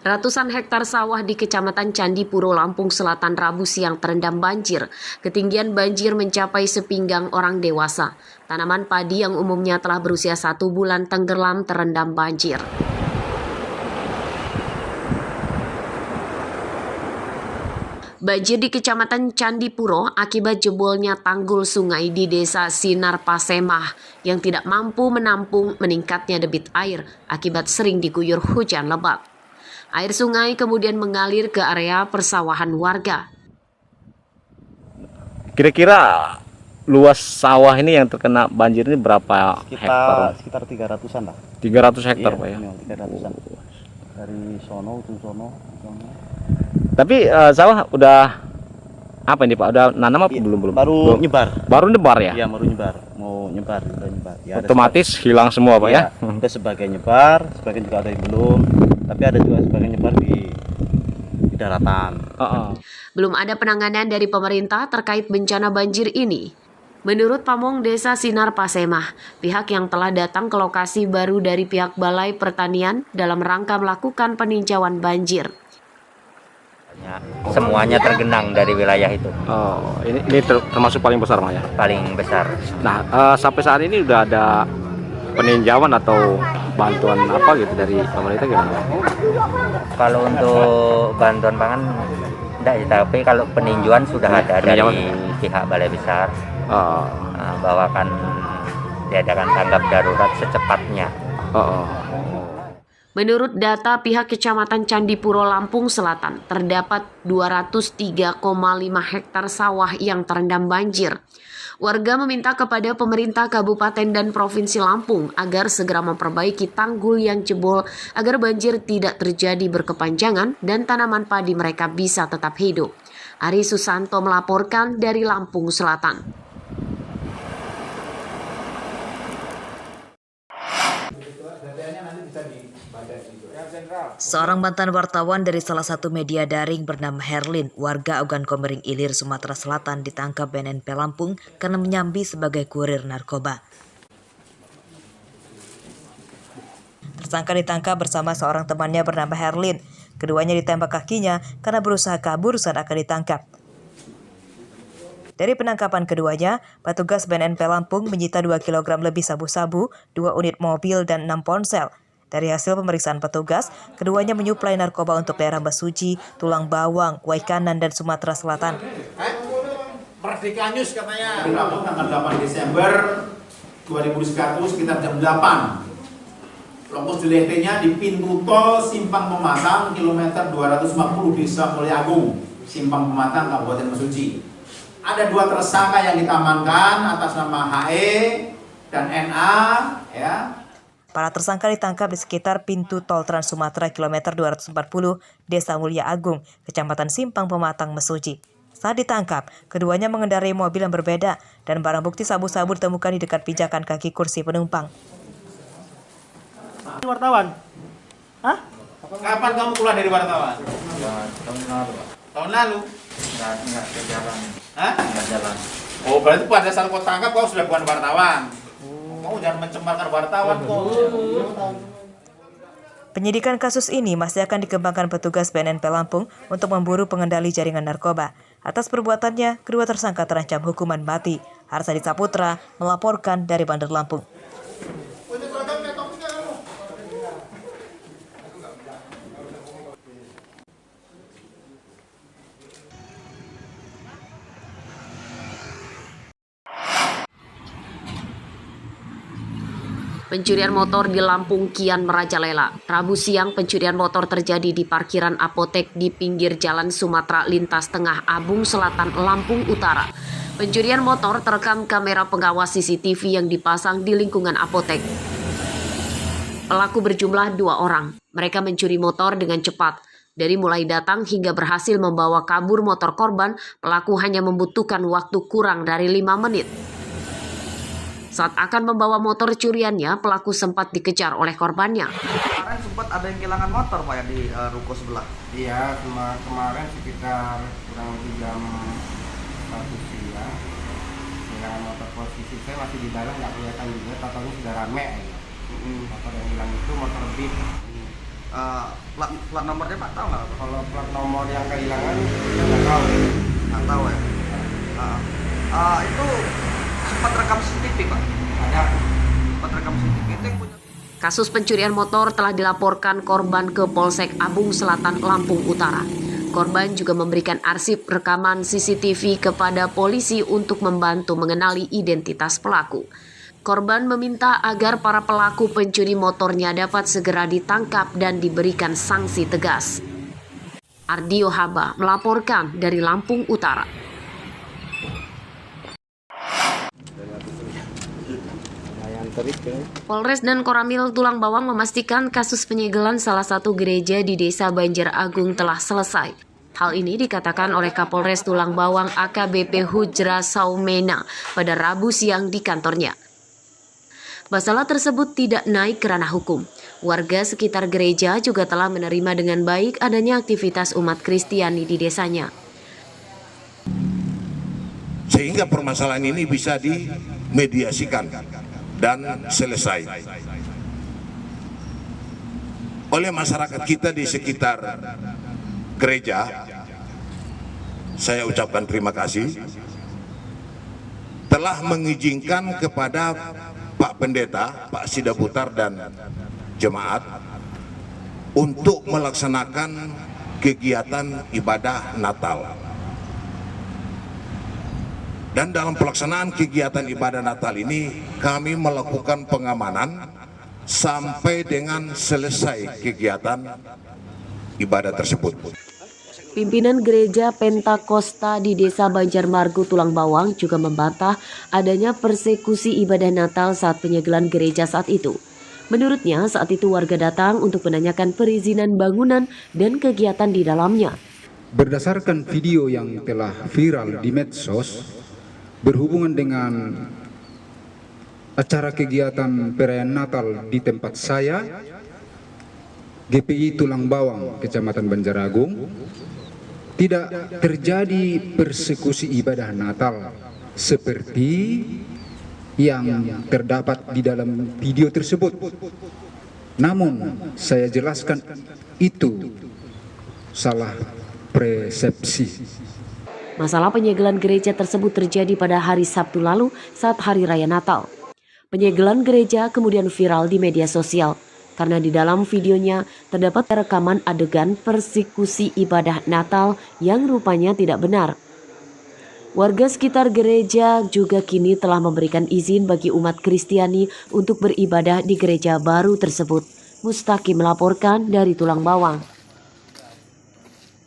Ratusan hektar sawah di Kecamatan Candipuro, Lampung Selatan Rabu siang terendam banjir. Ketinggian banjir mencapai sepinggang orang dewasa. Tanaman padi yang umumnya telah berusia 1 bulan tenggelam terendam banjir. Banjir di Kecamatan Candipuro akibat jebolnya tanggul sungai di Desa Sinar Pasemah yang tidak mampu menampung meningkatnya debit air akibat sering diguyur hujan lebat. Air sungai kemudian mengalir ke area persawahan warga. Kira-kira luas sawah ini yang terkena banjir ini berapa hektar? Sekitar 300-an lah. 300 hektar, Iya, Pak ya? 300-an. Dari sono. Tapi sawah udah apa ini Pak? Udah nanam apa belum? Baru nyebar. Baru nyebar ya? Iya, baru nyebar. Mau nyebar, udah nyebar. Ya, otomatis hilang semua Pak ya? Ada sebagian nyebar, sebagian juga ada yang belum. Tapi ada juga sebagian nyebar di daratan. Belum ada penanganan dari pemerintah terkait bencana banjir ini. Menurut Pamong Desa Sinar Pasemah, pihak yang telah datang ke lokasi baru dari pihak Balai Pertanian dalam rangka melakukan peninjauan banjir. Semuanya tergenang dari wilayah itu. Oh, ini termasuk paling besar Pak ya? Paling besar. Nah, sampai saat ini udah ada peninjauan atau bantuan apa gitu dari pemerintah gimana? Kalau untuk bantuan pangan enggak ya, tapi kalau peninjauan sudah ada dari pihak Balai Besar. Bahwa akan diadakan tanggap darurat secepatnya. Menurut data pihak Kecamatan Candipuro, Lampung Selatan, terdapat 203,5 hektar sawah yang terendam banjir. Warga meminta kepada pemerintah Kabupaten dan Provinsi Lampung agar segera memperbaiki tanggul yang jebol agar banjir tidak terjadi berkepanjangan dan tanaman padi mereka bisa tetap hidup. Ari Susanto melaporkan dari Lampung Selatan. Seorang mantan wartawan dari salah satu media daring bernama Herlin, warga Ogan Komering Ilir, Sumatera Selatan, ditangkap BNN Lampung karena menyambi sebagai kurir narkoba. Tersangka ditangkap bersama seorang temannya bernama Herlin. Keduanya ditembak kakinya karena berusaha kabur saat akan ditangkap. Dari penangkapan keduanya, petugas BNN Lampung menyita 2 kg lebih sabu-sabu, 2 unit mobil, dan 6 ponsel. Dari hasil pemeriksaan petugas, keduanya menyuplai narkoba untuk daerah Mesuji, Tulang Bawang, Waikanan, dan Sumatera Selatan. Merdeka News katanya. Dilakukan tanggal 8 Desember 2021 sekitar jam 8. Lokus diletenya di pintu tol Simpang Pematang, kilometer 250 Desa Mulya Agung, Simpang Pematang, Kabupaten Mesuji. Ada 2 tersangka yang ditamankan atas nama HE dan NA, ya. Para tersangka ditangkap di sekitar pintu tol Trans Sumatera kilometer 240 Desa Mulya Agung, Kecamatan Simpang Pematang, Mesuji. Saat ditangkap, keduanya mengendarai mobil yang berbeda dan barang bukti sabu-sabu ditemukan di dekat pijakan kaki kursi penumpang. Wartawan? Hah? Kapan kamu keluar dari wartawan? Tahun lalu. Tahun lalu? Enggak jalan. Hah? Enggak jalan. Oh, berarti pada saat kau tangkap kau sudah bukan wartawan. Kamu jangan mencemarkan wartawan kok. Penyidikan kasus ini masih akan dikembangkan petugas BNN Lampung untuk memburu pengendali jaringan narkoba. Atas perbuatannya, kedua tersangka terancam hukuman mati. Harsadi Saputra melaporkan dari Bandar Lampung. Pencurian motor di Lampung kian merajalela. Rabu siang pencurian motor terjadi di parkiran apotek di pinggir Jalan Sumatera Lintas Tengah Abung Selatan, Lampung Utara. Pencurian motor terekam kamera pengawas CCTV yang dipasang di lingkungan apotek. Pelaku berjumlah 2 orang. Mereka mencuri motor dengan cepat. Dari mulai datang hingga berhasil membawa kabur motor korban, pelaku hanya membutuhkan waktu kurang dari 5 menit. Saat akan membawa motor curiannya, pelaku sempat dikejar oleh korbannya. Kemarin sempat ada yang kehilangan motor Pak ya di ruko sebelah. Iya, kemarin sekitar kurang lebih jam 1 siang. Kehilangan motor, posisi saya masih di dalam, nggak kelihatan juga, totalnya sudah rame. Motor yang hilang itu motor Beat. Plat nomornya Pak tahu nggak? Kalau plat nomor yang kehilangan nggak tahu. Nggak tahu ya. Itu sempat rekam CCTV Pak. Ada. Sempat rekam CCTV itu yang punya. Kasus pencurian motor telah dilaporkan korban ke Polsek Abung Selatan, Lampung Utara. Korban juga memberikan arsip rekaman CCTV kepada polisi untuk membantu mengenali identitas pelaku. Korban meminta agar para pelaku pencuri motornya dapat segera ditangkap dan diberikan sanksi tegas. Ardio Haba melaporkan dari Lampung Utara. Polres dan Koramil Tulang Bawang memastikan kasus penyegelan salah satu gereja di Desa Banjar Agung telah selesai. Hal ini dikatakan oleh Kapolres Tulang Bawang AKBP Hujra Saumena pada Rabu siang di kantornya. Masalah tersebut tidak naik ke ranah hukum. Warga sekitar gereja juga telah menerima dengan baik adanya aktivitas umat Kristiani di desanya. Sehingga permasalahan ini bisa dimediasikan dan selesai oleh masyarakat kita di sekitar gereja. Saya ucapkan terima kasih telah mengizinkan kepada Pak Pendeta, Pak Sidaputar dan jemaat untuk melaksanakan kegiatan ibadah Natal. Dan dalam pelaksanaan kegiatan ibadah Natal ini kami melakukan pengamanan sampai dengan selesai kegiatan ibadah tersebut. Pimpinan gereja Pentakosta di Desa Banjarmargo Tulang Bawang juga membantah adanya persekusi ibadah Natal saat penyegelan gereja saat itu. Menurutnya saat itu warga datang untuk menanyakan perizinan bangunan dan kegiatan di dalamnya. Berdasarkan video yang telah viral di medsos berhubungan dengan acara kegiatan perayaan Natal di tempat saya, GPI Tulang Bawang, Kecamatan Banjaragung, tidak terjadi persekusi ibadah Natal seperti yang terdapat di dalam video tersebut. Namun saya jelaskan itu salah persepsi. Masalah penyegelan gereja tersebut terjadi pada hari Sabtu lalu saat Hari Raya Natal. Penyegelan gereja kemudian viral di media sosial karena di dalam videonya terdapat rekaman adegan persekusi ibadah Natal yang rupanya tidak benar. Warga sekitar gereja juga kini telah memberikan izin bagi umat Kristiani untuk beribadah di gereja baru tersebut. Mustaqim melaporkan dari Tulang Bawang.